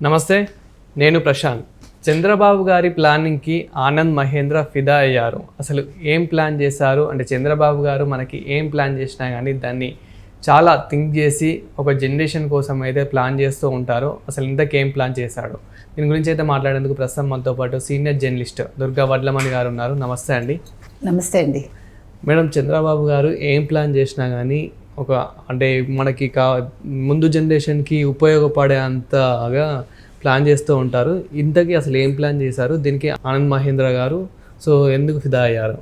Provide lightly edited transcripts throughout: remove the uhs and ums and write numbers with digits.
నమస్తే, నేను ప్రశాంత్. చంద్రబాబు గారి ప్లానింగ్కి ఆనంద్ మహేంద్ర ఫిదా అయ్యారు. అసలు ఏం ప్లాన్ చేశారు అంటే చంద్రబాబు గారు మనకి ఏం ప్లాన్ చేసినా కానీ దాన్ని చాలా థింక్ చేసి ఒక జనరేషన్ కోసం అయితే ప్లాన్ చేస్తూ ఉంటారు. అసలు ఇంతకేం ప్లాన్ చేశాడు దీని గురించి అయితే మాట్లాడేందుకు ప్రస్తుతం మనతో పాటు సీనియర్ జర్నలిస్ట్ దుర్గా వడ్లమణి గారు ఉన్నారు. నమస్తే అండి. నమస్తే అండి. మేడం, చంద్రబాబు గారు ఏం ప్లాన్ చేసినా కానీ ఒక అంటే మనకి ముందు జనరేషన్కి ఉపయోగపడే అంతగా ప్లాన్ చేస్తూ ఉంటారు. ఇంతకీ అసలు ఏం ప్లాన్ చేశారు? దీనికి ఆనంద్ మహేంద్ర గారు సో ఎందుకు ఫిదా అయ్యారు?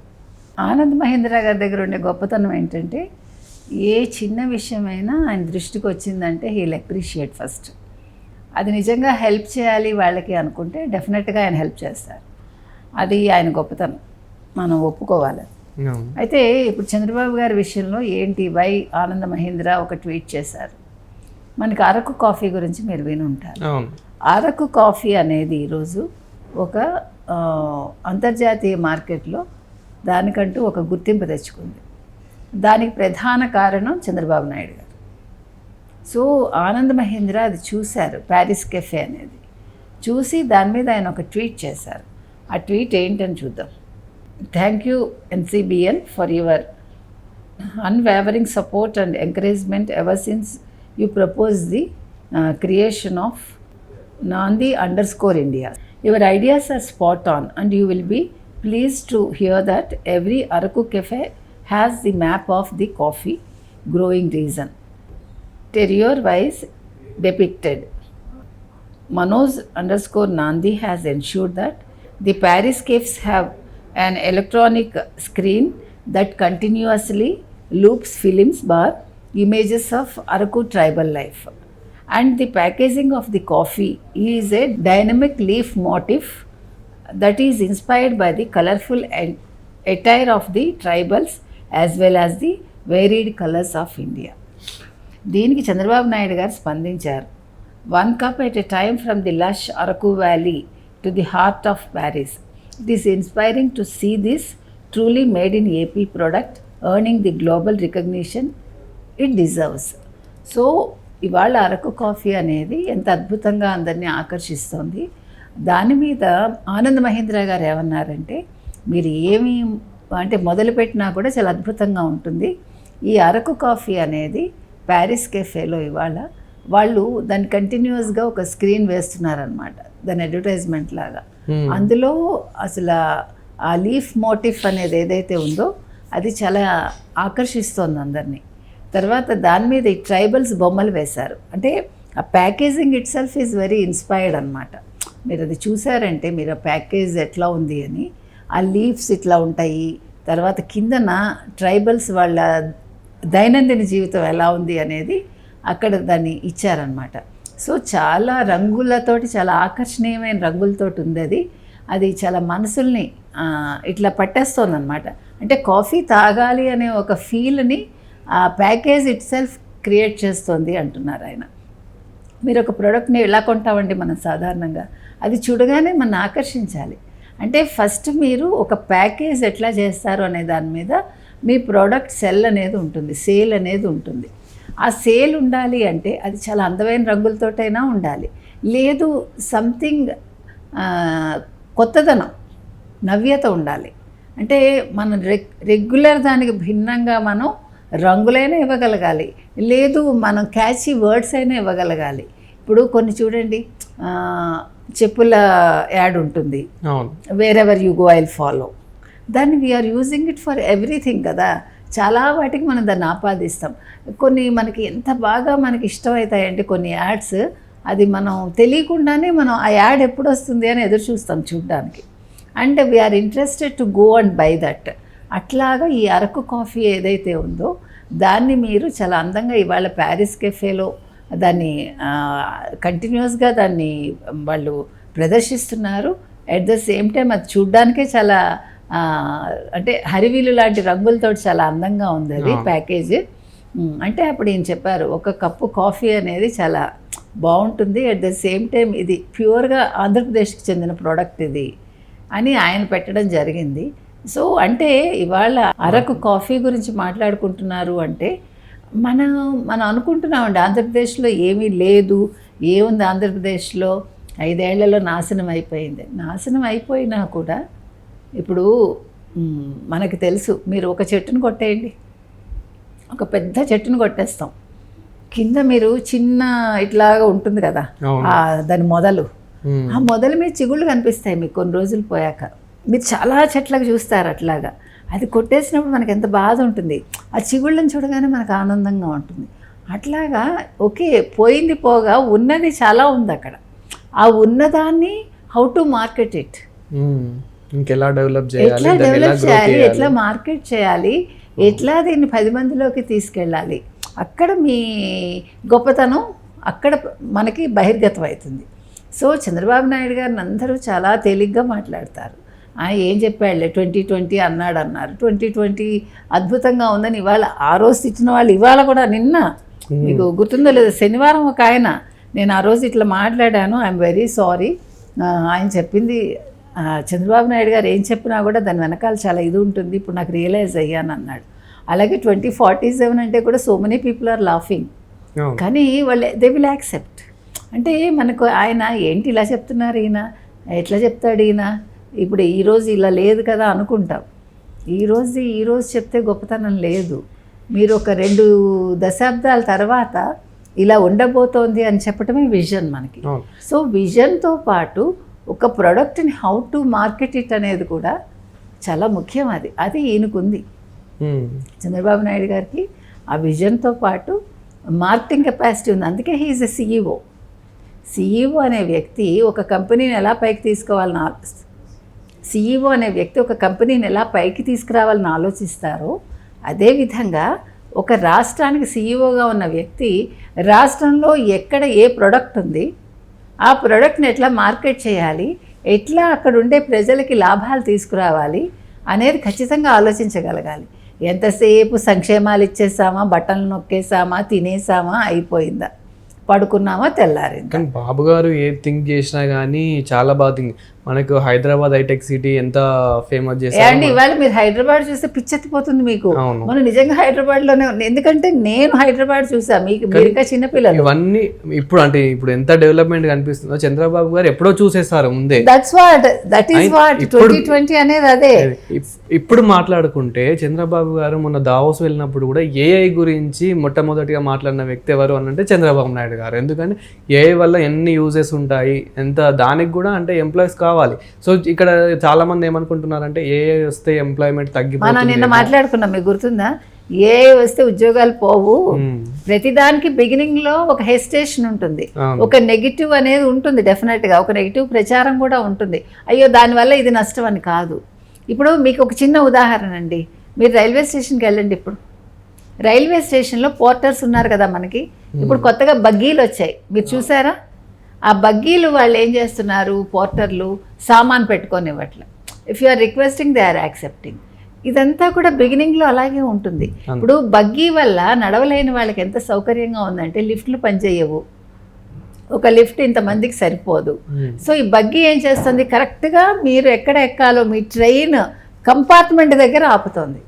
ఆనంద్ మహేంద్ర గారి దగ్గర ఉండే గొప్పతనం ఏంటంటే ఏ చిన్న విషయమైనా ఆయన దృష్టికి వచ్చిందంటే హీల్ అప్రిషియేట్ ఫస్ట్. అది నిజంగా హెల్ప్ చేయాలి వాళ్ళకి అనుకుంటే డెఫినెట్గా ఆయన హెల్ప్ చేస్తారు. అది ఆయన గొప్పతనం, మనం ఒప్పుకోవాలి. అయితే ఇప్పుడు చంద్రబాబు గారి విషయంలో ఏంటి వై ఆనంద్ మహేంద్ర ఒక ట్వీట్ చేశారు. మనకి అరకు కాఫీ గురించి మీరు విని ఉంటారు. అరకు కాఫీ అనేది ఈరోజు ఒక అంతర్జాతీయ మార్కెట్లో దానికంటూ ఒక గుర్తింపు తెచ్చుకుంది. దానికి ప్రధాన కారణం చంద్రబాబు నాయుడు గారు. సో ఆనంద్ మహేంద్ర అది చూశారు, ప్యారిస్ కెఫే అనేది చూసి దాని మీద ఆయన ఒక ట్వీట్ చేశారు. ఆ ట్వీట్ ఏంటని చూద్దాం. Thank you NCBN for your unwavering support and encouragement ever since you proposed the creation of Nandi_India. Your ideas are spot on and you will be pleased to hear that every Araku cafe has the map of the coffee growing region, terroir-wise depicted. Manoj_Nandi has ensured that the Paris cafes have an electronic screen that continuously loops films bar images of Araku tribal life, and the packaging of the coffee is a dynamic leaf motif that is inspired by the colorful attire of the tribals as well as the varied colors of India. దీనికి చంద్రబాబు నాయుడు గారు స్పందించారు. 1 cup at a time from the lush Araku Valley to the heart of Paris. It is inspiring to see this truly made in AP product earning the global recognition it deserves. So ఇవాళ Araku coffee అనేది ఎంత అద్భుతంగా అందరినీ ఆకర్షిస్తుంది. దాని మీద ఆనంద్ మహేంద్ర గారు ఏమన్నారంటే మీరు ఏమి అంటే మొదలుపెట్టినా కూడా చాలా అద్భుతంగా ఉంటుంది. ఈ అరకు కాఫీ అనేది ప్యారిస్ కెఫేలో ఇవాళ వాళ్ళు దాన్ని కంటిన్యూస్గా ఒక స్క్రీన్ వేస్తున్నారనమాట, దాని అడ్వర్టైజ్మెంట్ లాగా. అందులో అసలు ఆ లీఫ్ మోటిఫ్ అనేది ఏదైతే ఉందో అది చాలా ఆకర్షిస్తోంది అందరినీ. తర్వాత దాని మీద ఈ ట్రైబల్స్ బొమ్మలు వేశారు. అంటే ఆ packaging it self is very inspired అనమాట. మీరు అది చూసారంటే మీరు ఆ ప్యాకేజ్ ఎట్లా ఉంది అని, ఆ లీవ్స్ ఇట్లా ఉంటాయి, తర్వాత కిందన ట్రైబల్స్ వాళ్ళ దైనందిన జీవితం ఎలా ఉంది అనేది అక్కడ దాన్ని ఇచ్చారనమాట. సో చాలా రంగులతోటి, చాలా ఆకర్షణీయమైన రంగులతోటి ఉంది. అది చాలా మనసుల్ని ఇట్లా పట్టేస్తుంది అనమాట. అంటే కాఫీ తాగాలి అనే ఒక ఫీల్ని ఆ ప్యాకేజ్ ఇట్ సెల్ఫ్ క్రియేట్ చేస్తుంది అంటున్నారు ఆయన. మీరు ఒక ప్రోడక్ట్ని ఎలా కొంటామండి మనం సాధారణంగా, అది చూడగానే మనం ఆకర్షించాలి. అంటే ఫస్ట్ మీరు ఒక ప్యాకేజ్ ఎట్లా చేస్తారు అనే దాని మీద మీ ప్రోడక్ట్ సెల్ అనేది ఉంటుంది, సేల్ అనేది ఉంటుంది. ఆ సేల్ ఉండాలి అంటే అది చాలా అందమైన రంగులతోటైనా ఉండాలి, లేదు సంథింగ్ కొత్తదనం, నవ్యత ఉండాలి. అంటే మనం రెగ్యులర్ దానికి భిన్నంగా మనం రంగులైనా ఇవ్వగలగాలి, లేదు మనం క్యాచీ వర్డ్స్ అయినా ఇవ్వగలగాలి. ఇప్పుడు కొన్ని చూడండి, చెప్పుల యాడ్ ఉంటుంది, wherever you go I will follow, దాన్ని we are using it for everything కదా. చాలా వాటికి మనం దాన్ని ఆపాదిస్తాం. కొన్ని మనకి ఎంత బాగా మనకి ఇష్టమవుతాయంటే కొన్ని యాడ్స్, అది మనం తెలియకుండానే మనం ఆ యాడ్ ఎప్పుడు వస్తుంది అని ఎదురు చూస్తాం చూడడానికి. And we are interested to go and by that. అట్లాగా ఈ అరకు కాఫీ ఏదైతే ఉందో దాన్ని మీరు చాలా అందంగా ఇవాళ ప్యారిస్ కెఫేలో దాన్ని కంటిన్యూస్గా దాన్ని వాళ్ళు ప్రదర్శిస్తున్నారు. అట్ ద సేమ్ టైం అది చూడ్డానికే చాలా అంటే హరివీలు లాంటి రంగులతో చాలా అందంగా ఉంది అది ప్యాకేజ్. అంటే అప్పుడు ఏం చెప్పారు, ఒక కప్పు కాఫీ అనేది చాలా బాగుంటుంది, అట్ ద సేమ్ టైం ఇది ప్యూర్గా ఆంధ్రప్రదేశ్కి చెందిన ప్రోడక్ట్ ఇది అని ఆయన పెట్టడం జరిగింది. సో అంటే ఇవాళ అరకు కాఫీ గురించి మాట్లాడుకుంటున్నారు అంటే మనం అనుకుంటున్నామండి ఆంధ్రప్రదేశ్లో ఏమీ లేదు, ఏముంది ఆంధ్రప్రదేశ్లో 5 ఏళ్లలో నాశనం అయిపోయింది. నాశనం అయిపోయినా కూడా ఇప్పుడు మనకు తెలుసు, మీరు ఒక చెట్టును కొట్టేయండి, ఒక పెద్ద చెట్టును కొట్టేస్తాం, కింద మీరు చిన్న ఇట్లాగా ఉంటుంది కదా దాని మొదలు, ఆ మొదలు మీద చిగుళ్ళు కనిపిస్తాయి మీకు కొన్ని రోజులు పోయాక. మీరు చాలా చెట్లకు చూస్తారు అట్లాగా. అది కొట్టేసినప్పుడు మనకు ఎంత బాధ ఉంటుంది, ఆ చిగుళ్ళని చూడగానే మనకు ఆనందంగా ఉంటుంది. అట్లాగా ఓకే, పోయింది పోగా ఉన్నది చాలా ఉంది అక్కడ. ఆ ఉన్నదాన్ని హౌ టు మార్కెట్ ఇట్, ఇంకెలా డెవలప్ చేయాలి, ఎట్లా మార్కెట్ చేయాలి, ఎట్లా దీన్ని 10 మందిలోకి తీసుకెళ్ళాలి, అక్కడ మీ గొప్పతనం అక్కడ మనకి బహిర్గతం అవుతుంది. సో చంద్రబాబు నాయుడు గారిని అందరూ చాలా తేలిగ్గా మాట్లాడతారు. ఏం చెప్పాడులే 2020 అన్నారు, 2020 అద్భుతంగా ఉందని ఇవాళ ఆ రోజు ఇచ్చిన వాళ్ళు ఇవాళ కూడా, నిన్న మీకు గుర్తుందో లేదు, శనివారం ఒక ఆయన, నేను ఆ రోజు ఇట్లా మాట్లాడాను, ఐఎమ్ వెరీ సారీ, ఆయన చెప్పింది చంద్రబాబు నాయుడు గారు ఏం చెప్పినా కూడా దాని వెనకాల చాలా ఇది ఉంటుంది, ఇప్పుడు నాకు రియలైజ్ అయ్యాను అన్నాడు. అలాగే 2047 అంటే కూడా so many people are laughing, కానీ వాళ్ళు దే విల్ యాక్సెప్ట్. అంటే మనకు ఆయన ఏంటి ఇలా చెప్తున్నారు, ఈయన ఎట్లా చెప్తాడు ఈయన, ఇప్పుడు ఈరోజు ఇలా లేదు కదా అనుకుంటాం. ఈరోజు చెప్తే గొప్పతనం లేదు, మీరు ఒక 2 దశాబ్దాల తర్వాత ఇలా ఉండబోతోంది అని చెప్పడమే విజన్ మనకి. సో విజన్తో పాటు ఒక ప్రోడక్ట్ని హౌ టు మార్కెట్ ఇట్ అనేది కూడా చాలా ముఖ్యం. అది ఈయనకుంది, చంద్రబాబు నాయుడు గారికి ఆ విజన్తో పాటు మార్కెటింగ్ కెపాసిటీ ఉంది. అందుకే హీఈస్ ఎ సిఈఓ అనే వ్యక్తి ఒక కంపెనీని ఎలా పైకి తీసుకోవాలని సిఈఓ అనే వ్యక్తి ఒక కంపెనీని ఎలా పైకి తీసుకురావాలని ఆలోచిస్తారో, అదేవిధంగా ఒక రాష్ట్రానికి సిఈఓగా ఉన్న వ్యక్తి రాష్ట్రంలో ఎక్కడ ఏ ప్రోడక్ట్ ఉంది, ఆ ప్రోడక్ట్ని ఎట్లా మార్కెట్ చేయాలి, ఎట్లా అక్కడ ఉండే ప్రజలకి లాభాలు తీసుకురావాలి అనేది ఖచ్చితంగా ఆలోచించగలగాలి. ఎంతసేపు సంక్షేమాలు ఇచ్చేసామా, బట్టలు నొక్కేసామా, తినేసామా, అయిపోయిందా, పడుకున్నామా, తెల్లారింది. కానీ బాబు గారు ఏ థింక్ చేసినా కానీ చాలా బాగా థింక్. మనకు హైదరాబాద్ హైటెక్ సిటీ ఎంత ఫేమస్ చేశారు అండి. ఇవాళ మీరు హైదరాబాద్ చూస్తే పిచ్చెత్తిపోతుంది మీకు. మనం నిజంగా హైదరాబాద్లోనే, ఎందుకంటే నేను హైదరాబాద్ చూసా, మీకు ఇంకా చిన్నపిల్లలు ఇవన్నీ ఇప్పుడు ఎంత డెవలప్మెంట్ కనిపిస్తుందో చంద్రబాబు గారు ఎప్పుడో చూసేస్తారు ముందే. దట్ ఈస్ వాట్ 2020 అనేది అదే. ఇప్పుడు మాట్లాడుకుంటే చంద్రబాబు గారు మొన్న దావోస్ వెళ్ళినప్పుడు కూడా ఏఐ గురించి మొట్టమొదటిగా మాట్లాడిన వ్యక్తి ఎవరు అని అంటే చంద్రబాబు నాయుడు గారు. ఎందుకంటే ఏఐ వల్ల ఎన్ని యూజెస్ ఉంటాయి, ఎంత దానికి కూడా అంటే ఎంప్లాయీస్ కావాలి. సో ఇక్కడ చాలా మంది ఏమనుకుంటున్నారంటే ఏఐ వస్తే ఎంప్లాయ్మెంట్ తగ్గిపోతుంది. మనం నిన్న మాట్లాడుకున్నాం, మీకు గుర్తుందా, ఏఐ వస్తే ఉద్యోగాలు పోవు. ప్రతిదానికి బిగినింగ్ లో ఒక హెసిటేషన్ ఉంటుంది, ఒక నెగిటివ్ అనేది ఉంటుంది, డెఫినెట్ గా ఒక నెగిటివ్ ప్రచారం కూడా ఉంటుంది. అయ్యో దానివల్ల ఇది నష్టం అని కాదు. ఇప్పుడు మీకు ఒక చిన్న ఉదాహరణ అండి, మీరు రైల్వే స్టేషన్కి వెళ్ళండి. ఇప్పుడు రైల్వే స్టేషన్లో పోర్టర్స్ ఉన్నారు కదా మనకి, ఇప్పుడు కొత్తగా బగ్గీలు వచ్చాయి, మీరు చూసారా? ఆ బగ్గీలు వాళ్ళు ఏం చేస్తున్నారు, పోర్టర్లు సామాన్ పెట్టుకొని ఇవ్వట్లే. If you are requesting they are accepting. ఇదంతా కూడా బిగినింగ్లో అలాగే ఉంటుంది. ఇప్పుడు బగ్గీ వల్ల నడవలేని వాళ్ళకి ఎంత సౌకర్యంగా ఉందంటే, లిఫ్ట్లు పనిచేయవు, ఒక లిఫ్ట్ ఇంతమందికి సరిపోదు. సో ఈ బగ్గీ ఏం చేస్తుంది, కరెక్ట్గా మీరు ఎక్కడ ఎక్కాలో మీ ట్రైన్ కంపార్ట్మెంట్ దగ్గర ఆపుతుంది.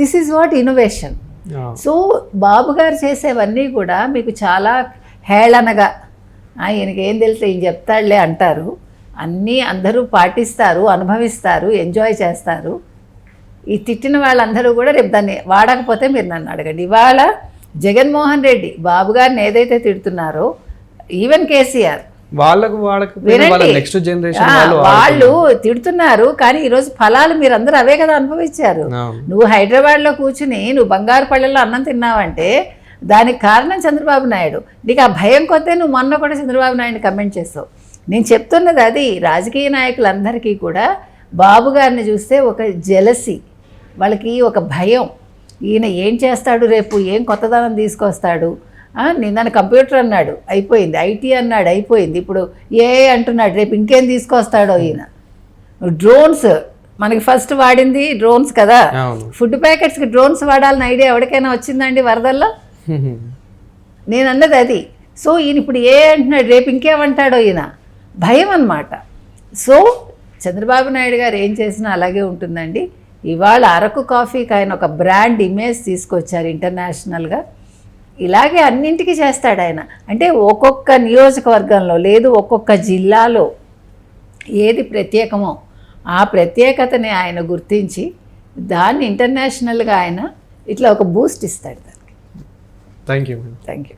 This is what innovation. So Babu garu చేసేవన్నీ కూడా మీకు చాలా హేళనగా, ఈయనకి ఏం తెలిస్తే ఈయన చెప్తాడులే అంటారు, అన్నీ అందరూ పాటిస్తారు, అనుభవిస్తారు, ఎంజాయ్ చేస్తారు. ఈ తిట్టిన వాళ్ళందరూ కూడా రేపు దాన్ని వాడకపోతే మీరు నన్ను అడగండి. ఇవాళ జగన్మోహన్ రెడ్డి బాబు గారిని ఏదైతే తిడుతున్నారో, ఈవెన్ కేసీఆర్ వాళ్ళు తిడుతున్నారు, కానీ ఈరోజు ఫలాలు మీరందరూ అవే కదా అనుభవించారు. నువ్వు హైదరాబాద్లో కూర్చుని నువ్వు బంగారు పళ్ళల్లో అన్నం తిన్నావంటే దానికి కారణం చంద్రబాబు నాయుడు. నీకు ఆ భయం కొద్దే నువ్వు మొన్న కూడా చంద్రబాబు నాయుడిని కమెంట్ చేస్తావు. నేను చెప్తున్నది అది, రాజకీయ నాయకులందరికీ కూడా బాబు గారిని చూస్తే ఒక జెలసీ, వాళ్ళకి ఒక భయం, ఈయన ఏం చేస్తాడు, రేపు ఏం కొత్తదనం తీసుకొస్తాడు. నిన్న కంప్యూటర్ అన్నాడు, అయిపోయింది, ఐటీ అన్నాడు, అయిపోయింది, ఇప్పుడు ఏఐ అంటున్నాడు, రేపు ఇంకేం తీసుకొస్తాడో ఈయన. డ్రోన్స్, మనకి ఫస్ట్ వాడింది డ్రోన్స్ కదా, ఫుడ్ ప్యాకెట్స్కి డ్రోన్స్ వాడాలని ఐడియా ఎవరికైనా వచ్చిందండి వరదల్లో? నేను అన్నది అది. సో ఈయన ఇప్పుడు ఏ అంటున్నాడు, రేపు ఇంకేమంటాడో ఈయన, భయం అన్నమాట. సో చంద్రబాబు నాయుడు గారు ఏం చేసినా అలాగే ఉంటుందండి. ఇవాళ అరకు కాఫీకి ఆయన ఒక బ్రాండ్ ఇమేజ్ తీసుకొచ్చారు ఇంటర్నేషనల్గా. ఇలాగే అన్నింటికి చేస్తాడు ఆయన. అంటే ఒక్కొక్క నియోజకవర్గంలో లేదు ఒక్కొక్క జిల్లాలో ఏది ప్రత్యేకమో ఆ ప్రత్యేకతని ఆయన గుర్తించి దాన్ని ఇంటర్నేషనల్గా ఆయన ఇట్లా ఒక బూస్ట్ ఇస్తాడు దానికి. Thank you madam. Thank you.